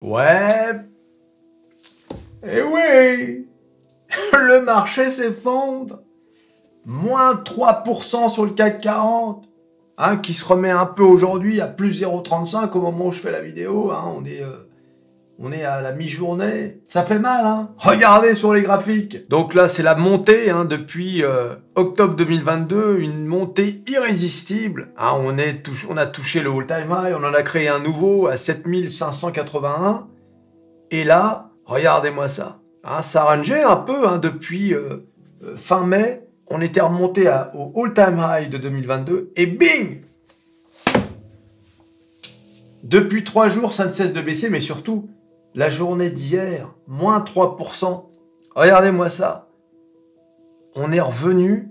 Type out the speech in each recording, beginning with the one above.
Ouais, et oui, le marché s'effondre. Moins 3% sur le CAC 40, hein, qui se remet un peu aujourd'hui à plus 0,35 au moment où je fais la vidéo. Hein, on est à la mi-journée. Ça fait mal, hein. Regardez sur les graphiques. Donc là, c'est la montée hein, depuis octobre 2022, une montée irrésistible. Hein, on a touché le all-time high, on en a créé un nouveau à 7581. Et là, regardez-moi ça. Hein, ça rangeait un peu hein, depuis fin mai. On était remonté au all-time high de 2022. Et bing! Depuis 3 jours, ça ne cesse de baisser, mais surtout, la journée d'hier, moins 3%. Regardez-moi ça. On est revenu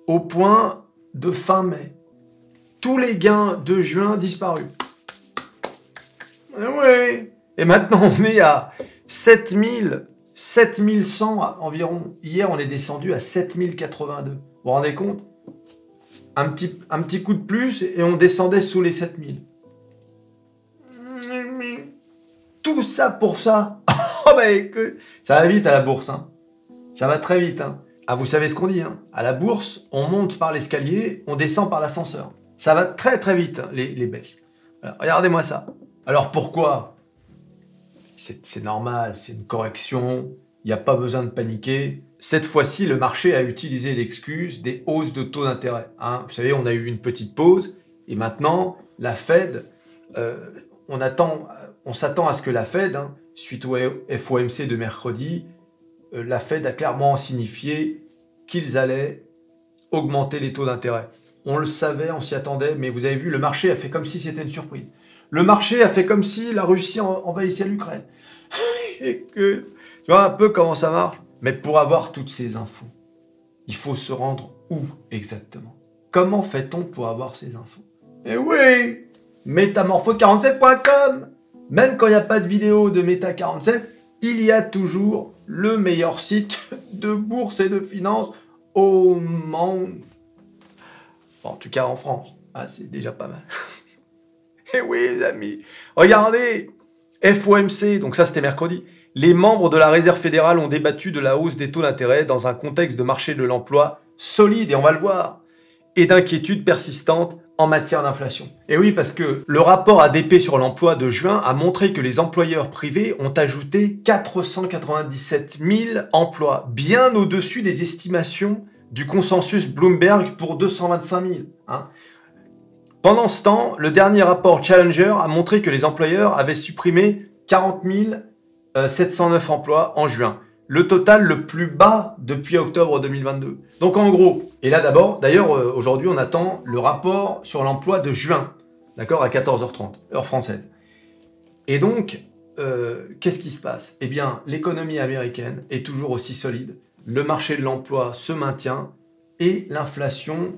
au point de fin mai. Tous les gains de juin disparus. Et oui. Et maintenant, on est à 7100 environ. Hier, on est descendu à 7082. Vous vous rendez compte? Un petit coup de plus et on descendait sous les 7000. Tout ça pour ça. Oh bah écoute, ça va vite à la bourse. Hein. Ça va très vite. Hein. Ah, vous savez ce qu'on dit. Hein. À la bourse, on monte par l'escalier, on descend par l'ascenseur. Ça va très très vite, hein, les baisses. Alors, regardez-moi ça. Alors pourquoi? C'est normal, c'est une correction. Il n'y a pas besoin de paniquer. Cette fois-ci, le marché a utilisé l'excuse des hausses de taux d'intérêt. Hein. Vous savez, on a eu une petite pause. Et maintenant, la Fed... on s'attend à ce que la Fed, hein, suite au FOMC de mercredi, la Fed a clairement signifié qu'ils allaient augmenter les taux d'intérêt. On le savait, on s'y attendait, mais vous avez vu, le marché a fait comme si c'était une surprise. Le marché a fait comme si la Russie envahissait l'Ukraine. Et que, tu vois un peu comment ça marche. Mais pour avoir toutes ces infos, il faut se rendre où exactement? Comment fait-on pour avoir ces infos? Eh oui! Métamorphose47.com. Même quand il n'y a pas de vidéo de Meta47, il y a toujours le meilleur site de bourse et de finance au monde. Enfin, en tout cas en France. Ah, c'est déjà pas mal. Et oui, les amis. Regardez. FOMC, donc ça c'était mercredi. Les membres de la Réserve fédérale ont débattu de la hausse des taux d'intérêt dans un contexte de marché de l'emploi solide, et on va le voir, et d'inquiétudes persistantes en matière d'inflation. Et oui, parce que le rapport ADP sur l'emploi de juin a montré que les employeurs privés ont ajouté 497 000 emplois, bien au-dessus des estimations du consensus Bloomberg pour 225 000. Hein. Pendant ce temps, le dernier rapport Challenger a montré que les employeurs avaient supprimé 40 709 emplois en juin. Le total le plus bas depuis octobre 2022. Donc en gros, et là d'ailleurs aujourd'hui on attend le rapport sur l'emploi de juin, d'accord, à 14h30, heure française. Et donc, qu'est-ce qui se passe? Eh bien, l'économie américaine est toujours aussi solide, le marché de l'emploi se maintient et l'inflation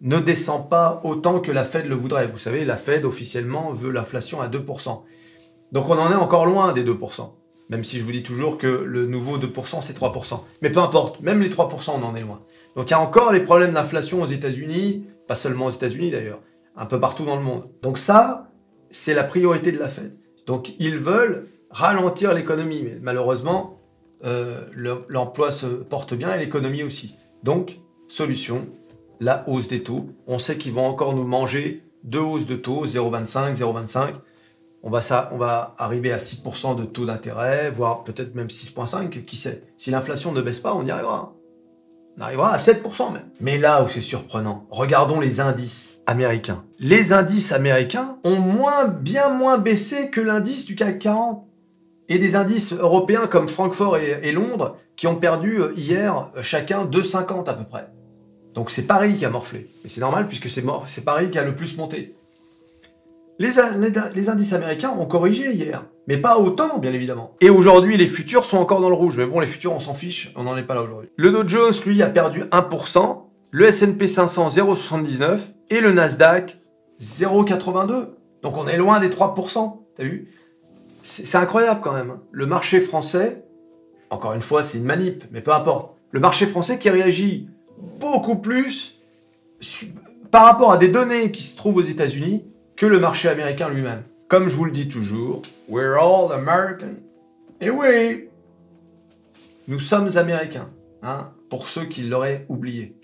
ne descend pas autant que la Fed le voudrait. Vous savez, la Fed officiellement veut l'inflation à 2%. Donc on en est encore loin des 2%. Même si je vous dis toujours que le nouveau 2%, c'est 3%. Mais peu importe, même les 3%, on en est loin. Donc il y a encore les problèmes d'inflation aux États-Unis, pas seulement aux États-Unis d'ailleurs, un peu partout dans le monde. Donc ça, c'est la priorité de la Fed. Donc ils veulent ralentir l'économie, mais malheureusement, l'emploi se porte bien et l'économie aussi. Donc, solution, la hausse des taux. On sait qu'ils vont encore nous manger 2 hausses de taux, 0,25, 0,25. On va arriver à 6% de taux d'intérêt, voire peut-être même 6,5, qui sait. Si l'inflation ne baisse pas, on y arrivera. On arrivera à 7% même. Mais là où c'est surprenant, regardons les indices américains. Les indices américains ont bien moins baissé que l'indice du CAC 40. Et des indices européens comme Francfort et Londres qui ont perdu hier chacun 2,50 à peu près. Donc c'est Paris qui a morflé. Et c'est normal puisque c'est Paris qui a le plus monté. Les indices américains ont corrigé hier, mais pas autant, bien évidemment. Et aujourd'hui, les futurs sont encore dans le rouge. Mais bon, les futurs, on s'en fiche, on n'en est pas là aujourd'hui. Le Dow Jones, lui, a perdu 1%, le S&P 500, 0,79%, et le Nasdaq, 0,82%. Donc on est loin des 3%, t'as vu? C'est incroyable quand même. Le marché français, encore une fois, c'est une manip, mais peu importe. Le marché français qui réagit beaucoup plus par rapport à des données qui se trouvent aux États-Unis que le marché américain lui-même. comme je vous le dis toujours, we're all American. Et oui, nous sommes américains, hein, pour ceux qui l'auraient oublié.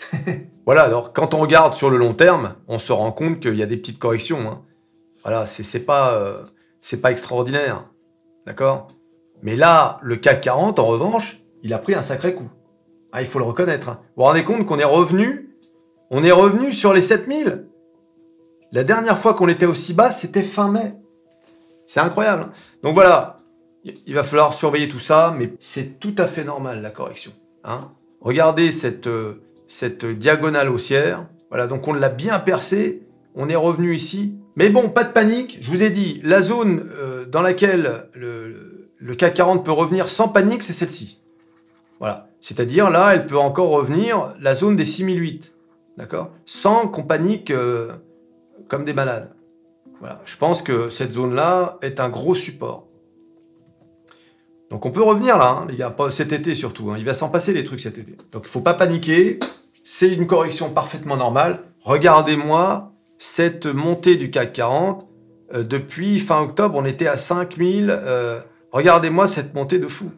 Voilà, alors quand on regarde sur le long terme, on se rend compte qu'il y a des petites corrections. Hein. Voilà, c'est pas extraordinaire, d'accord? Mais là, le CAC 40, en revanche, il a pris un sacré coup. Ah, il faut le reconnaître. Hein. Vous vous rendez compte qu'on est revenu sur les 7000. La dernière fois qu'on était aussi bas, c'était fin mai. C'est incroyable. Hein. Donc voilà, il va falloir surveiller tout ça, mais c'est tout à fait normal, la correction. Hein. Regardez cette diagonale haussière. Voilà, donc on l'a bien percé. On est revenu ici. Mais bon, pas de panique. Je vous ai dit, la zone dans laquelle le CAC 40 peut revenir sans panique, c'est celle-ci. Voilà. C'est-à-dire, là, elle peut encore revenir la zone des 6008. D'accord? Sans qu'on panique comme des malades. Voilà. Je pense que cette zone-là est un gros support. Donc on peut revenir là, hein, les gars, cet été surtout. Hein. Il va s'en passer des trucs cet été. Donc il ne faut pas paniquer. C'est une correction parfaitement normale. Regardez-moi cette montée du CAC 40. Depuis fin octobre, on était à 5000. Regardez-moi cette montée de fou.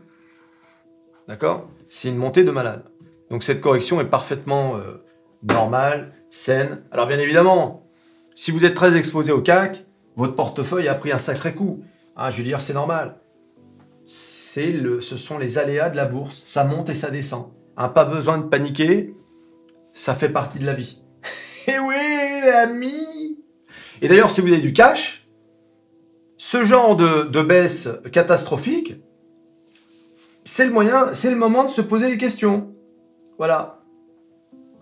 D'accord? C'est une montée de malade. Donc cette correction est parfaitement normale, saine. Alors bien évidemment, si vous êtes très exposé au CAC, votre portefeuille a pris un sacré coup. Hein, je veux dire, c'est normal. Ce sont les aléas de la bourse. Ça monte et ça descend. Hein, pas besoin de paniquer. Ça fait partie de la vie. Et oui, amis. Et d'ailleurs, si vous avez du cash, ce genre de baisse catastrophique, c'est le moment de se poser des questions. Voilà.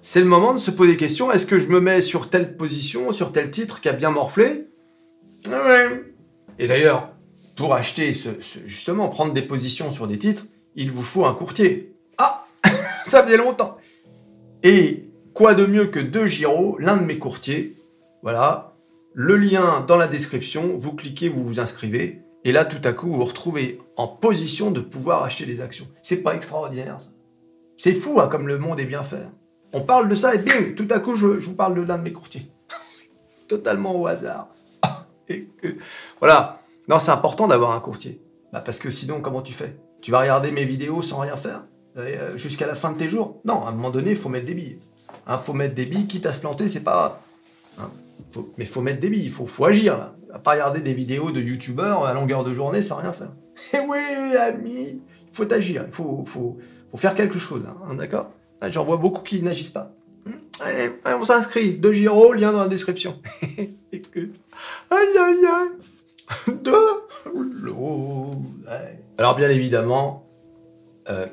C'est le moment de se poser des questions. Est-ce que je me mets sur telle position, sur tel titre qui a bien morflé? Ouais. Et d'ailleurs, pour acheter, justement, prendre des positions sur des titres, il vous faut un courtier. Ah, ça faisait longtemps. Et quoi de mieux que DeGiro, l'un de mes courtiers. Voilà, le lien dans la description, vous cliquez, vous vous inscrivez, et là, tout à coup, vous vous retrouvez en position de pouvoir acheter des actions. C'est pas extraordinaire, ça. C'est fou, hein, comme le monde est bien fait. On parle de ça, et bing, tout à coup, je vous parle de l'un de mes courtiers. Totalement au hasard. Voilà. Non, c'est important d'avoir un courtier. Bah, parce que sinon, comment tu fais? Tu vas regarder mes vidéos sans rien faire jusqu'à la fin de tes jours? Non, à un moment donné, il faut mettre des billes. Hein, faut mettre des billes, quitte à se planter, c'est pas grave. Hein, mais il faut mettre des billes, il faut agir, là. À pas regarder des vidéos de youtubeurs à longueur de journée sans rien faire. Eh oui, ami, il faut agir, il faut faire quelque chose, hein, d'accord? J'en vois beaucoup qui n'agissent pas. Allez, on s'inscrit. DeGiro, lien dans la description. Aïe, aïe, aïe. De l'eau. Alors, bien évidemment,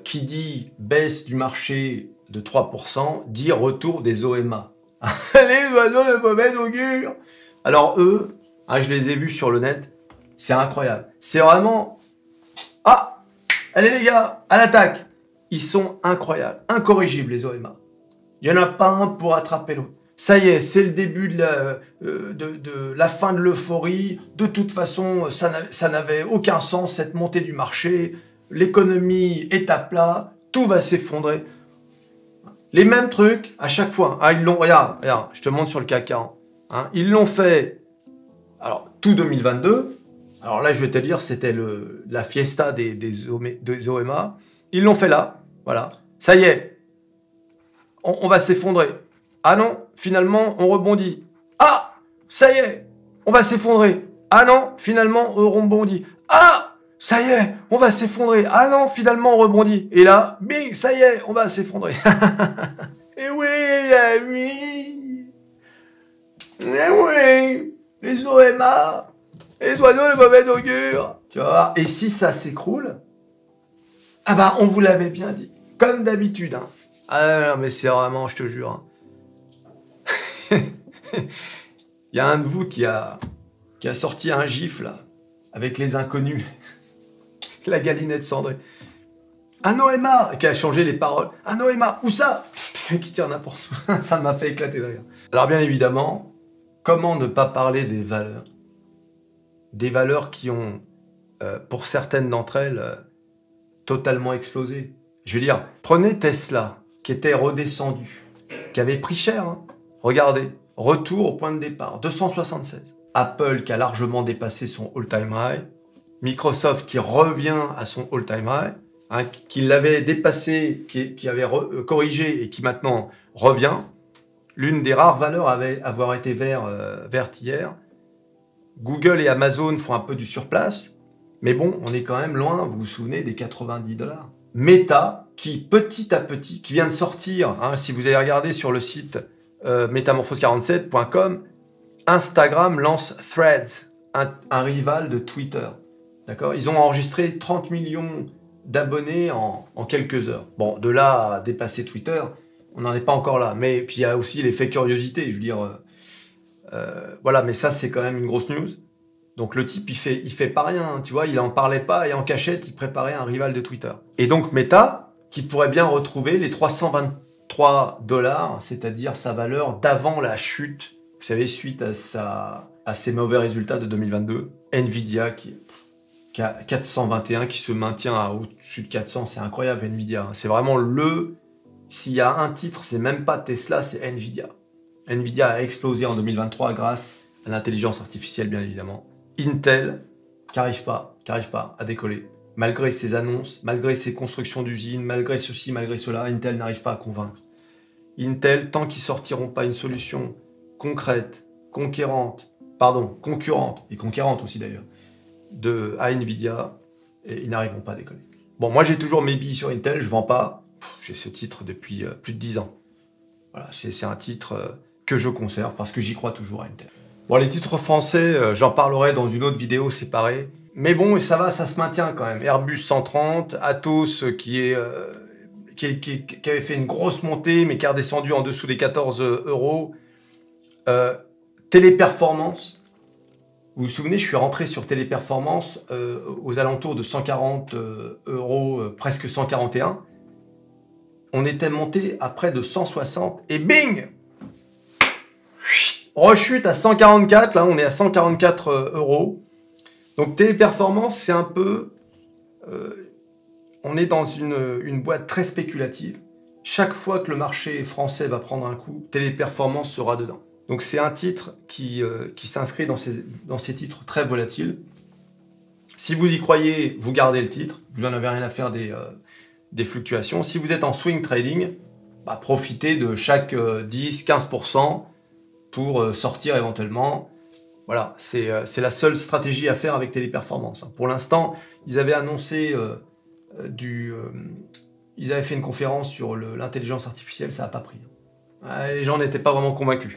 qui dit baisse du marché de 3%, dit retour des OMA. Les oiseaux de mauvaise augure. Alors, eux, hein, je les ai vus sur le net, c'est incroyable. C'est vraiment... Ah, allez les gars, à l'attaque. Ils sont incroyables, incorrigibles les OMA. Il n'y en a pas un pour attraper l'autre. Ça y est, c'est le début de la fin de l'euphorie. De toute façon, ça n'avait aucun sens, cette montée du marché. L'économie est à plat, tout va s'effondrer. Les mêmes trucs à chaque fois. Ah, ils l'ont, regarde, je te montre sur le CAC 40. Hein, ils l'ont fait, alors, tout 2022. Alors là, je vais te dire, c'était la fiesta des OMA. Ils l'ont fait là, voilà. Ça y est, on va s'effondrer. Ah non, finalement, on rebondit. Ah, ça y est, on va s'effondrer. Ah non, finalement, on rebondit. Ah, ça y est, on va s'effondrer. Ah non, finalement, on rebondit. Et là, bing, ça y est, on va s'effondrer. Et oui, amis. Et oui, les OMA, les oiseaux de mauvaise augure. Tu vas voir. Et si ça s'écroule, ah bah, on vous l'avait bien dit. Comme d'habitude, hein. Ah non, mais c'est vraiment, je te jure. Hein. Il y a un de vous qui a sorti un gif, là, avec les inconnus. La galinette cendrée. Un OMA qui a changé les paroles. Un OMA, où ça? Qui tire n'importe où. Ça m'a fait éclater de rire. Alors bien évidemment, comment ne pas parler des valeurs? Des valeurs qui ont, pour certaines d'entre elles, totalement explosé. Je veux dire, prenez Tesla, qui était redescendu, qui avait pris cher, hein. Regardez, retour au point de départ, 276. Apple qui a largement dépassé son all-time high, Microsoft qui revient à son all-time high, hein, qui l'avait dépassé, qui avait corrigé et qui maintenant revient. L'une des rares valeurs à avoir été verte hier. Google et Amazon font un peu du surplace, mais bon, on est quand même loin, vous vous souvenez, des 90$. Meta, qui petit à petit, qui vient de sortir, hein, si vous avez regardé sur le site métamorphose47.com, Instagram lance Threads, un rival de Twitter. D'accord ? Ils ont enregistré 30 millions d'abonnés en quelques heures. Bon, de là à dépasser Twitter, on n'en est pas encore là. Mais puis il y a aussi l'effet curiosité, je veux dire. Voilà, mais ça c'est quand même une grosse news. Donc le type il fait pas rien, tu vois, il en parlait pas et en cachette il préparait un rival de Twitter. Et donc Meta, qui pourrait bien retrouver les 323$, c'est-à-dire sa valeur d'avant la chute. Vous savez, suite à ses mauvais résultats de 2022, Nvidia qui a 421, qui se maintient au-dessus de 400, c'est incroyable Nvidia. C'est vraiment s'il y a un titre, c'est même pas Tesla, c'est Nvidia. Nvidia a explosé en 2023 grâce à l'intelligence artificielle, bien évidemment. Intel, qui n'arrive pas à décoller. Malgré ses annonces, malgré ses constructions d'usines, malgré ceci, malgré cela, Intel n'arrive pas à convaincre. Intel, tant qu'ils sortiront pas une solution concrète, concurrente et conquérante aussi d'ailleurs, à Nvidia, et ils n'arriveront pas à décoller. Bon, moi j'ai toujours mes billes sur Intel, je vends pas, j'ai ce titre depuis plus de 10 ans. Voilà, c'est un titre que je conserve parce que j'y crois toujours à Intel. Bon, les titres français, j'en parlerai dans une autre vidéo séparée. Mais bon, ça va, ça se maintient quand même. Airbus 130, Atos qui avait fait une grosse montée, mais qui a redescendu en dessous des 14€. Téléperformance. Vous vous souvenez, je suis rentré sur Téléperformance aux alentours de 140€, presque 141. On était monté à près de 160 et bing! Rechute à 144, là on est à 144€. Donc Téléperformance, c'est un peu... on est dans une boîte très spéculative. Chaque fois que le marché français va prendre un coup, Téléperformance sera dedans. Donc c'est un titre qui s'inscrit dans ces titres très volatiles. Si vous y croyez, vous gardez le titre. Vous n'en avez rien à faire des fluctuations. Si vous êtes en swing trading, bah, profitez de chaque 10-15% pour sortir éventuellement. Voilà, c'est la seule stratégie à faire avec Téléperformance. Pour l'instant, ils avaient annoncé ils avaient fait une conférence sur l'intelligence artificielle, ça n'a pas pris. Les gens n'étaient pas vraiment convaincus.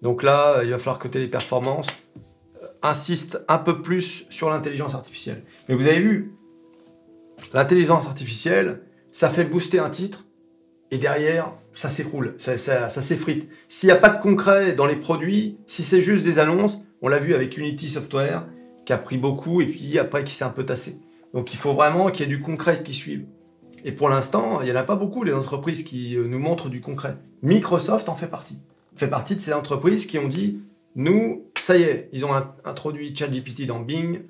Donc là, il va falloir que Téléperformance insiste un peu plus sur l'intelligence artificielle. Mais vous avez vu, l'intelligence artificielle, ça fait booster un titre, et derrière, ça s'écroule, ça s'effrite. S'il n'y a pas de concret dans les produits, si c'est juste des annonces, on l'a vu avec Unity Software, qui a pris beaucoup, et puis après qui s'est un peu tassé. Donc il faut vraiment qu'il y ait du concret qui suive. Et pour l'instant, il n'y en a pas beaucoup, les entreprises qui nous montrent du concret. Microsoft en fait partie. Fait partie de ces entreprises qui ont dit, nous, ça y est, ils ont introduit ChatGPT dans Bing,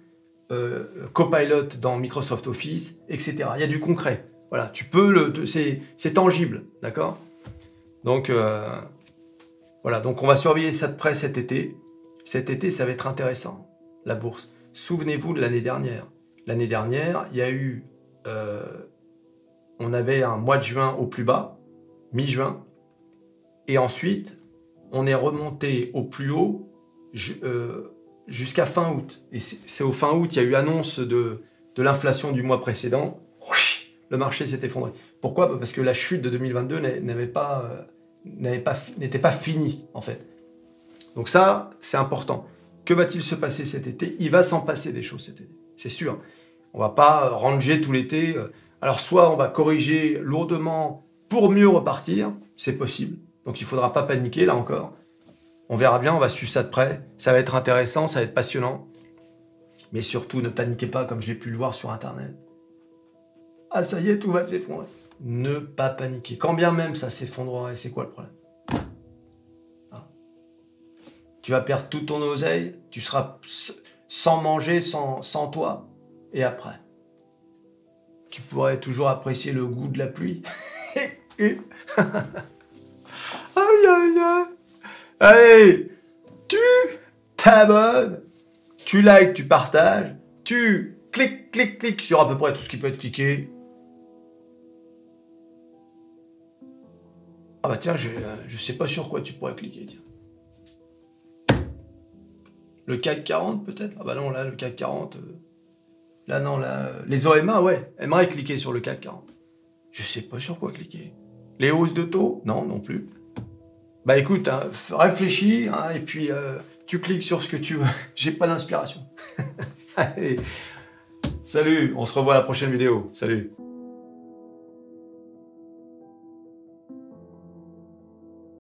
Copilot dans Microsoft Office, etc. Il y a du concret. Voilà, tu peux c'est tangible, d'accord ? Donc, voilà, donc on va surveiller ça de près cet été. Cet été, ça va être intéressant, la bourse. Souvenez-vous de l'année dernière. L'année dernière, il y a eu... on avait un mois de juin au plus bas, mi-juin, et ensuite, on est remonté au plus haut jusqu'à fin août. Et c'est au fin août, il y a eu annonce de l'inflation du mois précédent. Le marché s'est effondré. Pourquoi ? Parce que la chute de 2022 n'était pas finie, en fait. Donc ça, c'est important. Que va-t-il se passer cet été ? Il va s'en passer des choses cet été, c'est sûr. On va pas ranger tout l'été. Alors soit on va corriger lourdement pour mieux repartir, c'est possible. Donc il ne faudra pas paniquer, là encore. On verra bien, on va suivre ça de près. Ça va être intéressant, ça va être passionnant. Mais surtout, ne paniquez pas comme je l'ai pu le voir sur Internet. Ah ça y est, tout va s'effondrer. Ne pas paniquer. Quand bien même ça s'effondrerait, c'est quoi le problème ? Tu vas perdre tout ton oseille, tu seras sans manger, sans toi. Et après, tu pourrais toujours apprécier le goût de la pluie. Aïe, aïe, aïe. Allez, t'abonnes, tu likes, tu partages, tu cliques sur à peu près tout ce qui peut être cliqué. Ah bah tiens, je sais pas sur quoi tu pourrais cliquer, tiens. Le CAC 40 peut-être? Ah bah non, là, le CAC 40... Là, non, là... Les OMA, ouais, aimeraient cliquer sur le CAC 40. Je sais pas sur quoi cliquer. Les hausses de taux? Non, non plus. Bah écoute, hein, réfléchis, hein, et puis tu cliques sur ce que tu veux. J'ai pas d'inspiration. Allez, salut, on se revoit à la prochaine vidéo. Salut.